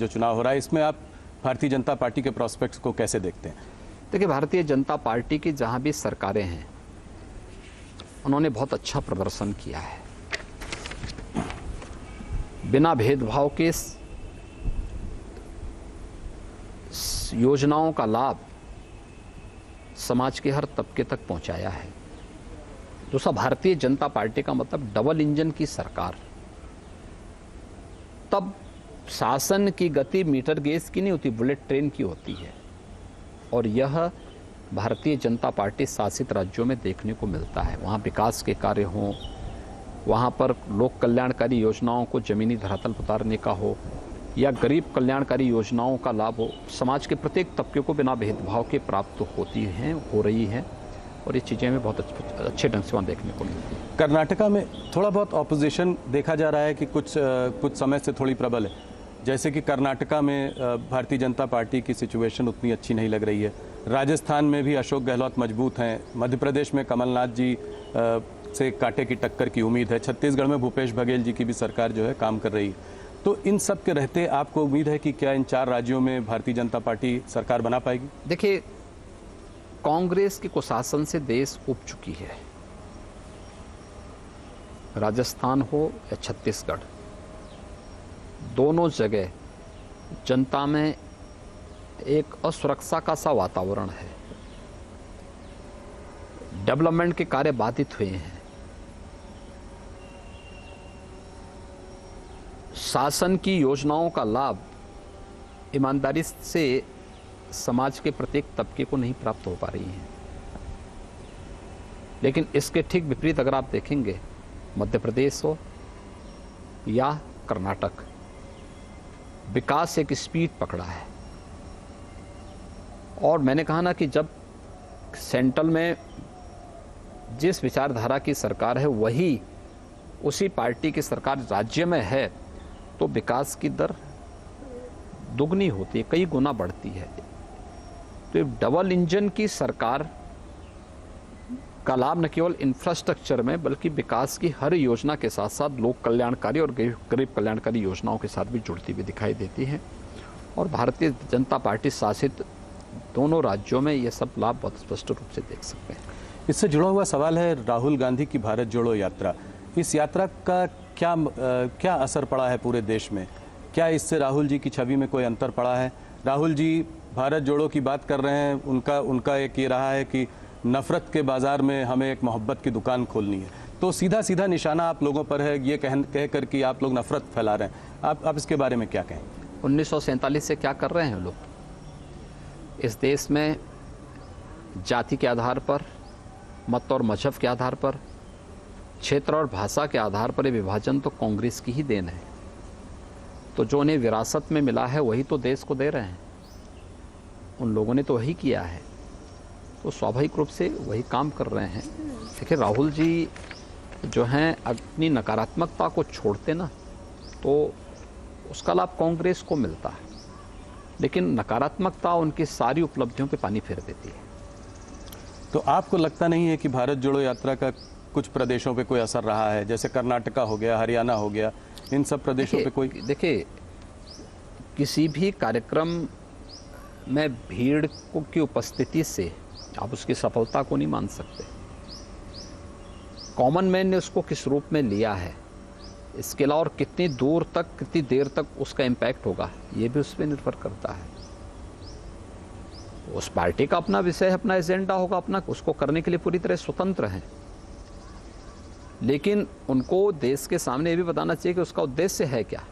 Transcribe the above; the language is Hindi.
जो चुनाव हो रहा है, इसमें आप भारतीय जनता पार्टी के प्रोस्पेक्ट्स को कैसे देखते हैं? देखिए, भारतीय जनता पार्टी की जहां भी सरकारें हैं उन्होंने बहुत अच्छा प्रदर्शन किया है। बिना भेदभाव के योजनाओं का लाभ समाज के हर तबके तक पहुंचाया है। दूसरा, भारतीय जनता पार्टी का मतलब डबल इंजन की सरकार। तब शासन की गति मीटर गेज की नहीं होती, बुलेट ट्रेन की होती है। और यह भारतीय जनता पार्टी शासित राज्यों में देखने को मिलता है। वहाँ विकास के कार्य हों, वहाँ पर लोक कल्याणकारी योजनाओं को जमीनी धरातल पर उतारने का हो, या गरीब कल्याणकारी योजनाओं का लाभ हो, समाज के प्रत्येक तबके को बिना भेदभाव के प्राप्त होती हैं, हो रही हैं। और ये चीज़ें हमें बहुत अच्छे ढंग से वहाँ देखने को मिलती हैं। कर्नाटका में थोड़ा बहुत ऑपोजिशन देखा जा रहा है कि कुछ समय से थोड़ी प्रबल है। जैसे कि कर्नाटका में भारतीय जनता पार्टी की सिचुएशन उतनी अच्छी नहीं लग रही है। राजस्थान में भी अशोक गहलोत मजबूत हैं। मध्य प्रदेश में कमलनाथ जी से कांटे की टक्कर की उम्मीद है। छत्तीसगढ़ में भूपेश बघेल जी की भी सरकार जो है काम कर रही है। तो इन सब के रहते आपको उम्मीद है कि क्या इन 4 राज्यों में भारतीय जनता पार्टी सरकार बना पाएगी? देखिए, कांग्रेस के कुशासन से देश उब चुकी है। राजस्थान हो या छत्तीसगढ़, दोनों जगह जनता में एक असुरक्षा का सा वातावरण है। डेवलपमेंट के कार्य बाधित हुए हैं। शासन की योजनाओं का लाभ ईमानदारी से समाज के प्रत्येक तबके को नहीं प्राप्त हो पा रही है। लेकिन इसके ठीक विपरीत अगर आप देखेंगे, मध्य प्रदेश हो या कर्नाटक, विकास एक स्पीड पकड़ा है। और मैंने कहा ना कि जब सेंट्रल में जिस विचारधारा की सरकार है वही उसी पार्टी की सरकार राज्य में है, तो विकास की दर दुगनी होती है, कई गुना बढ़ती है। तो डबल इंजन की सरकार का लाभ न केवल इंफ्रास्ट्रक्चर में बल्कि विकास की हर योजना के साथ साथ लोक कल्याणकारी और गरीब कल्याणकारी योजनाओं के साथ भी जुड़ती हुई दिखाई देती है। और भारतीय जनता पार्टी शासित दोनों राज्यों में ये सब लाभ बहुत स्पष्ट रूप से देख सकते हैं। इससे जुड़ा हुआ सवाल है राहुल गांधी की भारत जोड़ो यात्रा। इस यात्रा का क्या असर पड़ा है पूरे देश में? क्या इससे राहुल जी की छवि में कोई अंतर पड़ा है? राहुल जी भारत जोड़ो की बात कर रहे हैं, उनका एक ये रहा है कि नफरत के बाजार में हमें एक मोहब्बत की दुकान खोलनी है। तो सीधा सीधा निशाना आप लोगों पर है, ये कह कर कि आप लोग नफरत फैला रहे हैं। आप इसके बारे में क्या कहें? 1947 से क्या कर रहे हैं लोग? इस देश में जाति के आधार पर, मत और मजहब के आधार पर, क्षेत्र और भाषा के आधार पर ये विभाजन तो कांग्रेस की ही देन है। तो जो उन्हें विरासत में मिला है वही तो देश को दे रहे हैं। उन लोगों ने तो वही किया है, तो स्वाभाविक रूप से वही काम कर रहे हैं। देखिए, राहुल जी जो हैं अपनी नकारात्मकता को छोड़ते ना तो उसका लाभ कांग्रेस को मिलता है, लेकिन नकारात्मकता उनकी सारी उपलब्धियों पे पानी फेर देती है। तो आपको लगता नहीं है कि भारत जोड़ो यात्रा का कुछ प्रदेशों पे कोई असर रहा है? जैसे कर्नाटका हो गया, हरियाणा हो गया, इन सब प्रदेशों पे कोई? देखिए, किसी भी कार्यक्रम में भीड़ की उपस्थिति से आप उसकी सफलता को नहीं मान सकते। कॉमन मैन ने उसको किस रूप में लिया है, इसके अलावा और कितनी दूर तक, कितनी देर तक उसका इम्पैक्ट होगा, ये भी उस पर निर्भर करता है। उस पार्टी का अपना विषय, अपना एजेंडा होगा, अपना उसको करने के लिए पूरी तरह स्वतंत्र हैं। लेकिन उनको देश के सामने ये भी बताना चाहिए कि उसका उद्देश्य है क्या।